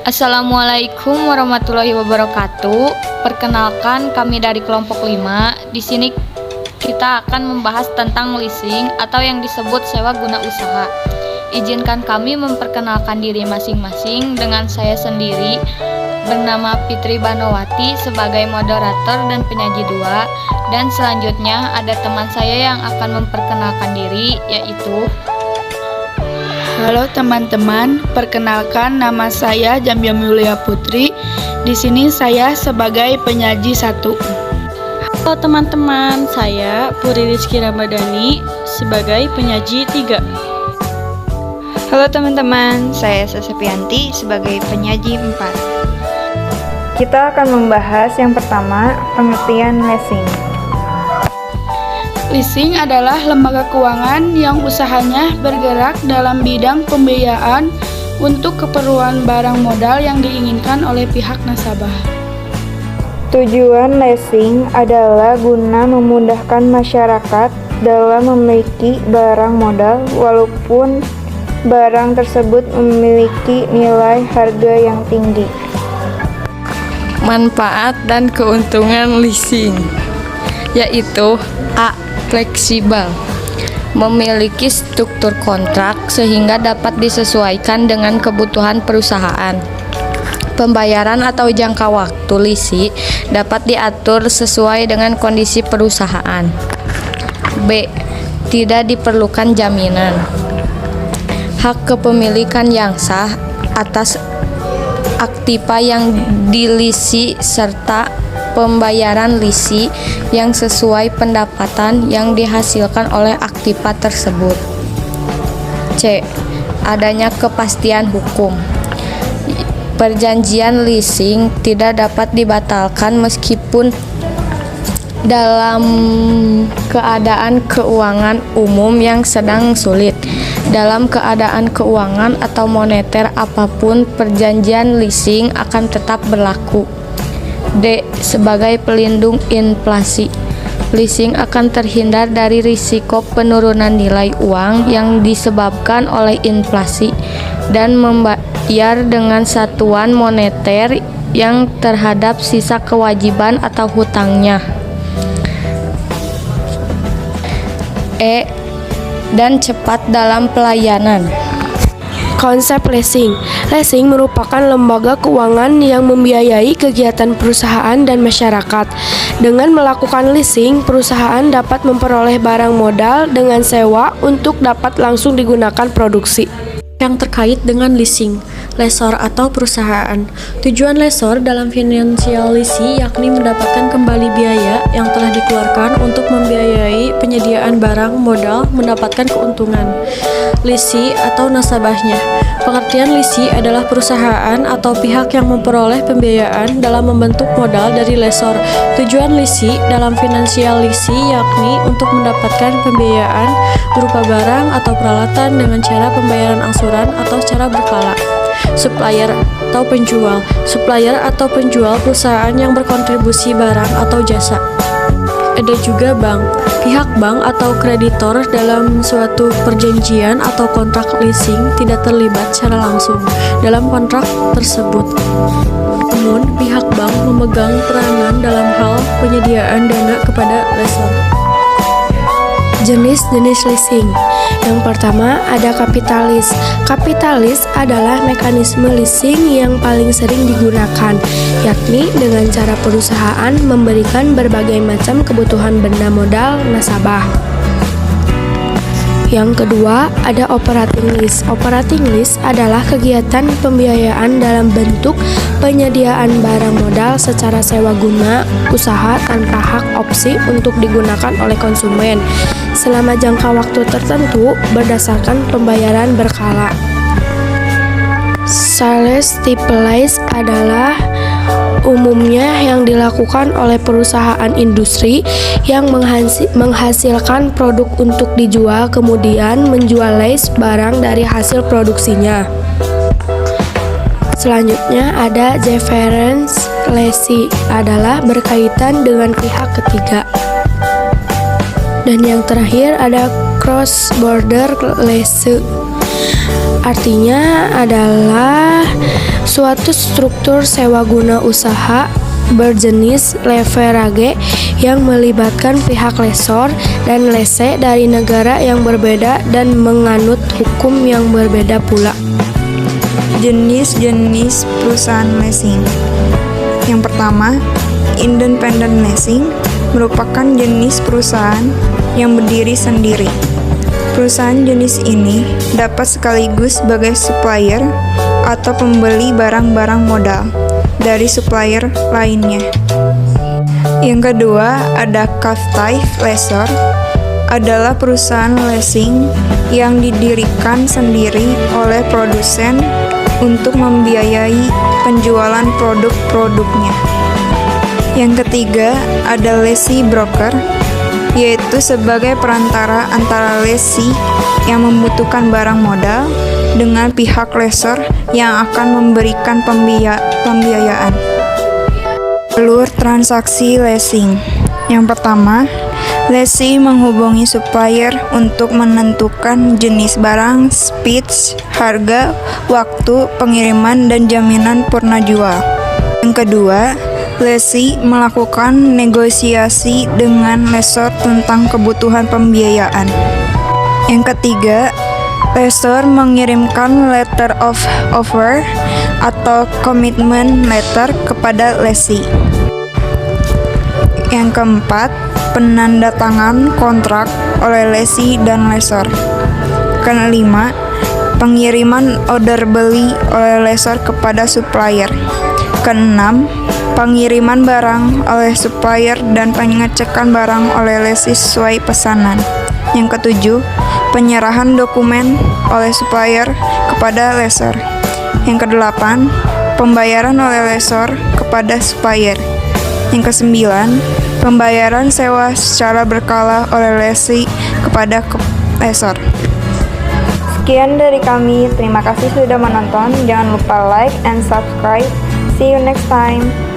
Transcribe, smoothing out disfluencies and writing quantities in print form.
Assalamualaikum warahmatullahi wabarakatuh. Perkenalkan, kami dari kelompok 5. Di sini kita akan membahas tentang leasing atau yang disebut sewa guna usaha. Izinkan kami memperkenalkan diri masing-masing dengan saya sendiri bernama Fitri Banowati sebagai moderator dan penyaji 2, dan selanjutnya ada teman saya yang akan memperkenalkan diri, yaitu Halo teman-teman, perkenalkan nama saya Jamia Mulia Putri. Di sini saya sebagai penyaji 1. Halo teman-teman, saya Puri Rizky Ramadhani sebagai penyaji 3. Halo teman-teman, saya Sesepianti sebagai penyaji 4. Kita akan membahas yang pertama, pengertian leasing. Leasing adalah lembaga keuangan yang usahanya bergerak dalam bidang pembiayaan untuk keperluan barang modal yang diinginkan oleh pihak nasabah. Tujuan leasing adalah guna memudahkan masyarakat dalam memiliki barang modal walaupun barang tersebut memiliki nilai harga yang tinggi. Manfaat dan keuntungan leasing yaitu A. Fleksibel, memiliki struktur kontrak sehingga dapat disesuaikan dengan kebutuhan perusahaan. Pembayaran atau jangka waktu leasing dapat diatur sesuai dengan kondisi perusahaan. B. Tidak diperlukan jaminan. Hak kepemilikan yang sah atas aktiva yang dilisi serta pembayaran leasing yang sesuai pendapatan yang dihasilkan oleh aktiva tersebut. C. Adanya kepastian hukum. Perjanjian leasing tidak dapat dibatalkan meskipun dalam keadaan keuangan umum yang sedang sulit. Dalam keadaan keuangan atau moneter apapun, perjanjian leasing akan tetap berlaku. D. Sebagai pelindung inflasi, leasing akan terhindar dari risiko penurunan nilai uang yang disebabkan oleh inflasi dan membayar dengan satuan moneter yang terhadap sisa kewajiban atau hutangnya. E. Dan cepat dalam pelayanan. Konsep leasing. Leasing merupakan lembaga keuangan yang membiayai kegiatan perusahaan dan masyarakat. Dengan melakukan leasing, perusahaan dapat memperoleh barang modal dengan sewa untuk dapat langsung digunakan produksi. Yang terkait dengan leasing, lessor atau perusahaan. Tujuan lessor dalam financial leasing yakni mendapatkan kembali biaya yang telah dikeluarkan untuk membiayai penyediaan barang modal mendapatkan keuntungan. Leasing atau nasabahnya. Pengertian leasing adalah perusahaan atau pihak yang memperoleh pembiayaan dalam membentuk modal dari lessor. Tujuan leasing dalam financial leasing yakni untuk mendapatkan pembiayaan berupa barang atau peralatan dengan cara pembayaran angsuran atau secara berkala. Supplier atau penjual. Supplier atau penjual perusahaan yang berkontribusi barang atau jasa. Ada juga bank. Pihak bank atau kreditor dalam suatu perjanjian atau kontrak leasing tidak terlibat secara langsung dalam kontrak tersebut. Namun, pihak bank memegang peranan dalam hal penyediaan dana kepada lessor. Jenis-jenis leasing. Yang pertama ada kapitalis. Kapitalis adalah mekanisme leasing yang paling sering digunakan, yakni dengan cara perusahaan memberikan berbagai macam kebutuhan benda modal nasabah. Yang kedua, ada operating lease. Operating lease adalah kegiatan pembiayaan dalam bentuk penyediaan barang modal secara sewa guna usaha tanpa hak opsi untuk digunakan oleh konsumen selama jangka waktu tertentu berdasarkan pembayaran berkala. Sales stipulation adalah umumnya yang dilakukan oleh perusahaan industri yang menghasilkan produk untuk dijual kemudian menjual lease barang dari hasil produksinya. Selanjutnya ada reference leasing adalah berkaitan dengan pihak ketiga. Dan yang terakhir ada cross border leasing. Artinya adalah suatu struktur sewa guna usaha berjenis leverage yang melibatkan pihak lesor dan lese dari negara yang berbeda dan menganut hukum yang berbeda pula. Jenis-jenis perusahaan leasing. Yang pertama, independent leasing merupakan jenis perusahaan yang berdiri sendiri. Perusahaan jenis ini dapat sekaligus sebagai supplier atau pembeli barang-barang modal dari supplier lainnya. Yang kedua, ada captive lessor, adalah perusahaan leasing yang didirikan sendiri oleh produsen untuk membiayai penjualan produk-produknya. Yang ketiga, ada lessee broker, yaitu sebagai perantara antara lessee yang membutuhkan barang modal dengan pihak lessor yang akan memberikan pembiayaan. Alur transaksi leasing. Yang pertama, lessee menghubungi supplier untuk menentukan jenis barang, speed, harga, waktu pengiriman, dan jaminan purna jual. Yang kedua, lessee melakukan negosiasi dengan lessor tentang kebutuhan pembiayaan. Yang ketiga, lessor mengirimkan letter of offer atau commitment letter kepada lessee. Yang keempat, penandatangan kontrak oleh lessee dan lessor. Kelima, pengiriman order beli oleh lessor kepada supplier. Keenam, pengiriman barang oleh supplier dan pengecekan barang oleh lessee sesuai pesanan. Yang ketujuh, penyerahan dokumen oleh supplier kepada lessor. Yang kedelapan, pembayaran oleh lessor kepada supplier. Yang kesembilan, pembayaran sewa secara berkala oleh lessee kepada lessor. Sekian dari kami, terima kasih sudah menonton. Jangan lupa like and subscribe. See you next time.